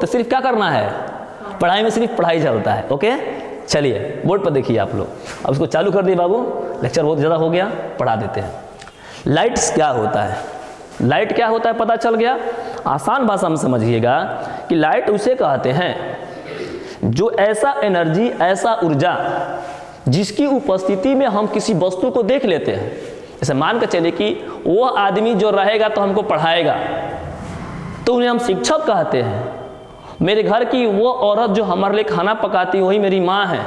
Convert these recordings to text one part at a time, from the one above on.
तो सिर्फ क्या करना है, पढ़ाई में सिर्फ पढ़ाई चलता है। ओके, चलिए बोर्ड पर देखिए आप लोग। अब इसको चालू कर दिए बाबू, लेक्चर बहुत ज़्यादा हो गया, पढ़ा देते हैं। लाइट्स क्या होता है, लाइट क्या होता है पता चल गया। आसान भाषा में समझिएगा कि लाइट उसे कहते हैं जो ऐसा एनर्जी, ऐसा ऊर्जा जिसकी उपस्थिति में हम किसी वस्तु को देख लेते हैं। जैसे मान कर चलिए कि वो आदमी जो रहेगा तो हमको पढ़ाएगा, तो उन्हें हम शिक्षक कहते हैं। मेरे घर की वो औरत जो हमारे लिए खाना पकाती है वही मेरी माँ है।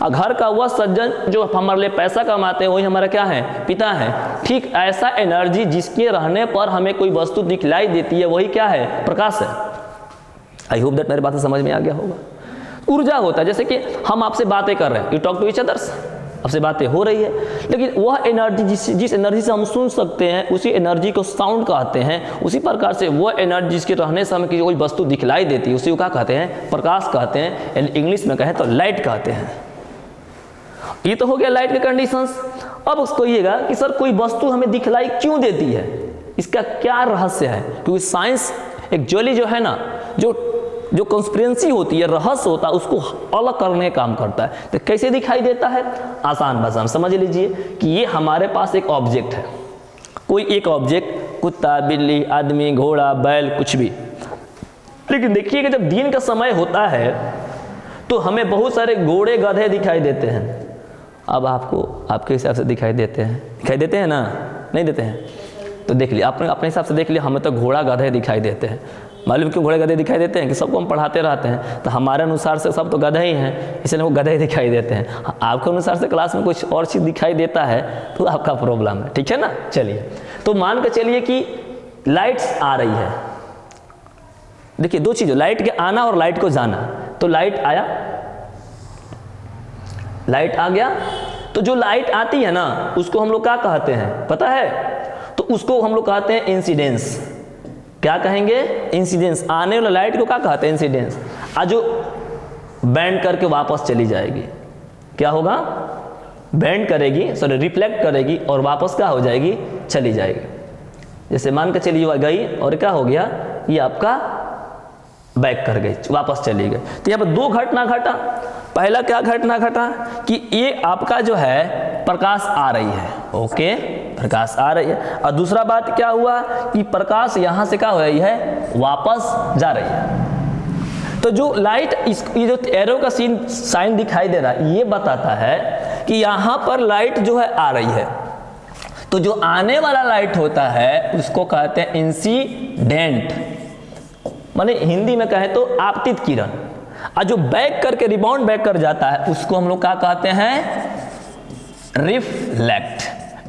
और घर का वह सज्जन जो हमारे लिए पैसा कमाते हैं वही हमारा क्या है, पिता है। ठीक ऐसा एनर्जी जिसके रहने पर हमें कोई वस्तु दिखलाई देती है वही क्या है, प्रकाश है। आई होप दैट मेरी बातें समझ में आ गया होगा। ऊर्जा होता है, जैसे कि हम आपसे बातें कर रहे हैं, you talk to each others, आपसे बातें हो रही है, लेकिन वह एनर्जी जिस एनर्जी से हम सुन सकते हैं उसी एनर्जी को साउंड कहते हैं। उसी प्रकार से वह एनर्जी जिसके रहने से हमें कोई वस्तु दिखलाई देती है उसी को क्या कहते हैं, प्रकाश कहते हैं। इंग्लिश में कहें तो लाइट कहते हैं। ये तो हो गया लाइट के कंडीशंस। अब उसको कहिएगा कि सर कोई वस्तु हमें दिखलाई क्यों देती है, इसका क्या रहस्य है। क्योंकि साइंस एक्चुअली जो है ना, जो कॉन्स्पिरेंसी होती है, रहस्य होता है, उसको अलग करने का काम करता है। तो कैसे दिखाई देता है, आसान भाषा में समझ लीजिए कि ये हमारे पास एक ऑब्जेक्ट है, कोई एक ऑब्जेक्ट, कुत्ता, बिल्ली, आदमी, घोड़ा, बैल, कुछ भी। लेकिन देखिए कि जब दिन का समय होता है तो हमें बहुत सारे घोड़े, गधे दिखाई देते हैं। अब आपको आपके हिसाब से दिखाई देते हैं ना, नहीं देते हैं? तो देख लिया, अपने हिसाब से देख लिया, हमें तो घोड़ा, गधे दिखाई देते हैं। मालूम क्यों घोड़े, गधे दिखाई देते हैं कि सबको हम पढ़ाते रहते हैं, तो हमारे अनुसार से सब तो गधे ही हैं, इसलिए वो गधे दिखाई देते हैं। आपके अनुसार से क्लास में कुछ और चीज़ दिखाई देता है तो आपका प्रॉब्लम है, ठीक है ना। चलिए, तो मान कर चलिए कि लाइट्स आ रही है। देखिए दो चीज़, लाइट के आना और लाइट को जाना। तो लाइट आया, लाइट आ गया, तो जो लाइट आती है ना उसको हम लोग क्या कहते हैं पता है, तो उसको हम लोग कहते हैं इंसिडेंस। क्या कहेंगे, इंसिडेंस। आने वाला लाइट को क्या कहते हैं, इंसिडेंस। आज जो बैंड करके वापस चली जाएगी, क्या होगा, बैंड करेगी, सॉरी रिफ्लेक्ट करेगी और वापस क्या हो जाएगी, चली जाएगी। जैसे मान के चलिए गई और क्या हो गया, ये आपका बैक कर गई, वापस चली गई। तो यहाँ पर दो घटना घटा। पहला क्या घटना घटा कि ये आपका जो है प्रकाश आ रही है, ओके, प्रकाश आ रही है। और दूसरा बात क्या हुआ कि प्रकाश यहाँ से क्या हो रही है, वापस जा रही है। तो जो लाइट, ये जो एरो का साइन दिखाई दे रहा है, ये बताता है कि यहाँ पर लाइट जो है आ रही है। तो जो आने वाला लाइट होता है उसको कहते हैं इंसिडेंट, माने हिंदी में कहें तो आपतित किरण। और जो बैक करके रिबाउंड बैक कर जाता है उसको हम लोग क्या कहते हैं, रिफ्लेक्ट,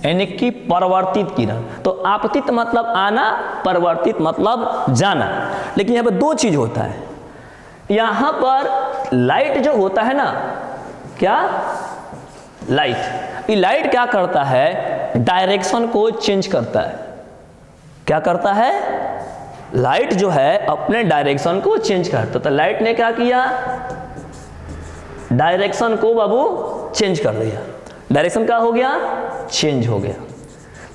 यानी कि परिवर्तित किरण। तो आपतित मतलब आना, परिवर्तित मतलब जाना। लेकिन यहाँ पर दो चीज होता है। यहाँ पर लाइट जो होता है ना, क्या लाइट, ये लाइट क्या करता है, डायरेक्शन को चेंज करता है। क्या करता है, लाइट जो है अपने डायरेक्शन को चेंज करता। तो लाइट ने क्या किया, डायरेक्शन को बाबू चेंज कर दिया। डायरेक्शन क्या हो गया, चेंज हो गया।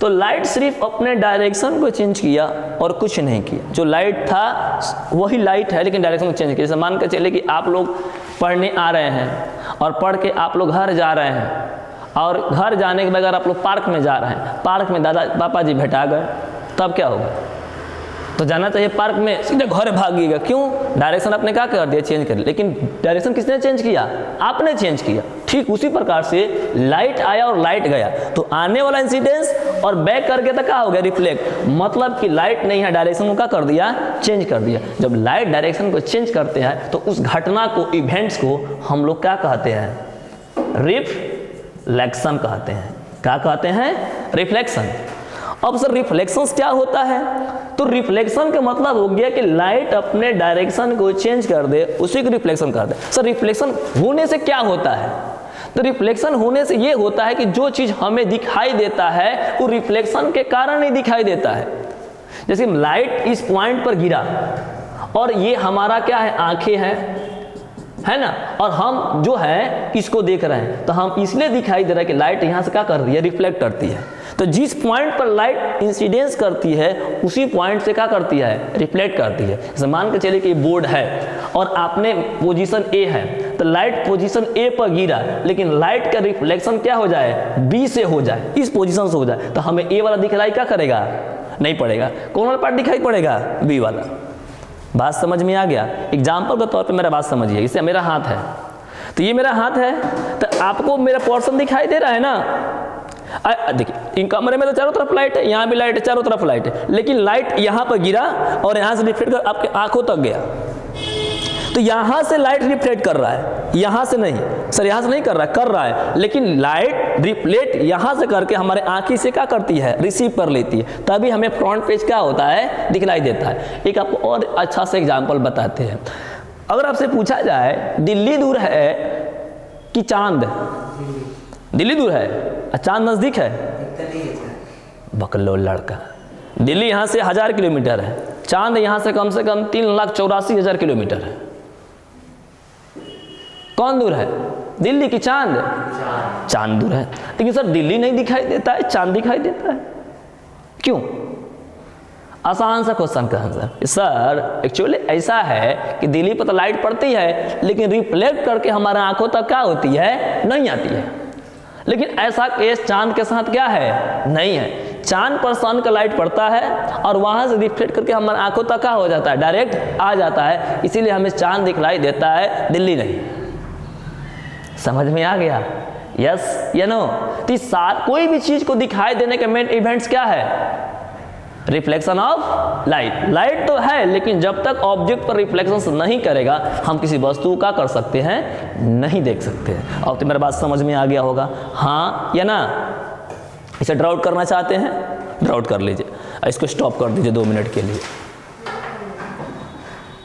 तो लाइट सिर्फ अपने डायरेक्शन को चेंज किया और कुछ नहीं किया। जो लाइट था वही लाइट है, लेकिन डायरेक्शन को चेंज किया। जैसे मान कर चले कि आप लोग पढ़ने आ रहे हैं और पढ़ के आप लोग घर जा रहे हैं, और घर जाने के बगैर आप लोग पार्क में जा रहे हैं। पार्क में दादा पापा जी भेटा गए, तब क्या होगा, तो जाना चाहिए पार्क में, सीधे घर भागिएगा। क्यों, डायरेक्शन आपने क्या कर दिया, चेंज कर दिया। लेकिन डायरेक्शन किसने चेंज किया, आपने चेंज किया। ठीक उसी प्रकार से लाइट आया और लाइट गया, तो आने वाला इंसिडेंस और बैक करके तो क्या हो गया, रिफ्लेक्ट। मतलब कि लाइट ने यहाँ डायरेक्शन को क्या कर दिया, चेंज कर दिया। जब लाइट डायरेक्शन को चेंज करते हैं तो उस घटना को, इवेंट्स को हम लोग क्या कहते हैं, रिफ्लेक्शन कहते हैं। क्या कहते हैं, रिफ्लेक्शन। अब सर रिफ्लेक्शन क्या होता है, तो रिफ्लेक्शन का मतलब हो गया कि लाइट अपने डायरेक्शन को चेंज कर दे, उसी को रिफ्लेक्शन कहते हैं। सर रिफ्लेक्शन होने से क्या होता है, तो रिफ्लेक्शन होने से ये होता है कि जो चीज हमें दिखाई देता है वो रिफ्लेक्शन के कारण ही दिखाई देता है। जैसे लाइट इस पॉइंट पर गिरा और ये हमारा क्या है, आंखें हैं, है ना, और हम जो है इसको देख रहे हैं, तो हम इसलिए दिखाई दे रहा है कि लाइट यहाँ से क्या कर रही है, रिफ्लेक्ट करती है। तो जिस पॉइंट पर लाइट इंसिडेंस करती है उसी पॉइंट से क्या करती है, रिफ्लेक्ट करती है। जैसे मान के चलिए कि ये बोर्ड है और आपने पोजीशन ए है, तो लाइट पोजीशन ए पर गिरा, लेकिन लाइट का रिफ्लेक्शन क्या हो जाए, बी से हो जाए, इस पोजीशन से हो जाए, तो हमें ए वाला दिखलाई क्या करेगा, नहीं पड़ेगा। कौन वाला पार्ट दिखाई पड़ेगा, बी वाला। बात समझ में आ गया। एग्जाम्पल के तौर पे मेरा बात समझिए, इसे मेरा हाथ है, तो ये मेरा हाथ है, तो आपको मेरा पोर्शन दिखाई दे रहा है ना। देखिए इन कमरे में तो चारों तरफ लाइट है, यहाँ भी लाइट है, चारों तरफ लाइट है, लेकिन लाइट यहाँ पर गिरा और यहाँ से रिफ्लेक्ट कर आपके आंखों तक गया, तो यहाँ से लाइट रिफ्लेक्ट कर रहा है, यहाँ से नहीं, सर यहाँ से नहीं कर रहा है, लेकिन लाइट रिफ्लेक्ट यहाँ से करके हमारे आंखी से क्या करती है, रिसीव कर लेती है, तभी हमें फ्रंट पेज क्या होता है, दिखलाई देता है। एक आपको और अच्छा सा एग्जाम्पल बताते हैं। अगर आपसे पूछा जाए दिल्ली दूर है कि चांद, दिल्ली दूर है और चांद नजदीक है, बकलो लड़का, दिल्ली यहाँ से 1000 किलोमीटर है, चांद यहाँ से कम 3,84,000 किलोमीटर है। कौन दूर है, दिल्ली की चांद? चांद दूर है। लेकिन सर दिल्ली नहीं दिखाई देता है, चांद दिखाई देता है, क्यों? आसान सा क्वेश्चन का आंसर सर एक्चुअली ऐसा है कि दिल्ली पर तो लाइट पड़ती है, लेकिन रिफ्लेक्ट करके हमारे आंखों तक क्या होती है, नहीं आती है। लेकिन ऐसा केस चांद के साथ क्या है, नहीं है। चांद पर सन का लाइट पड़ता है और वहां से रिफ्लेक्ट करके हमारे आंखों तक क्या हो जाता है, डायरेक्ट आ जाता है, इसीलिए हमें चांद दिखलाई देता है, दिल्ली नहीं। समझ में आ गया, यस या नो? तो कोई भी चीज को दिखाई देने के मेन इवेंट्स क्या है, रिफ्लेक्शन ऑफ लाइट। लाइट तो है, लेकिन जब तक ऑब्जेक्ट पर रिफ्लेक्शन नहीं करेगा हम किसी वस्तु का कर सकते हैं, नहीं देख सकते हैं। अब तो मेरा बात समझ में आ गया होगा, हाँ या ना? इसे ड्राउट करना चाहते हैं, ड्राउट कर लीजिए, इसको स्टॉप कर दीजिए 2 मिनट के लिए।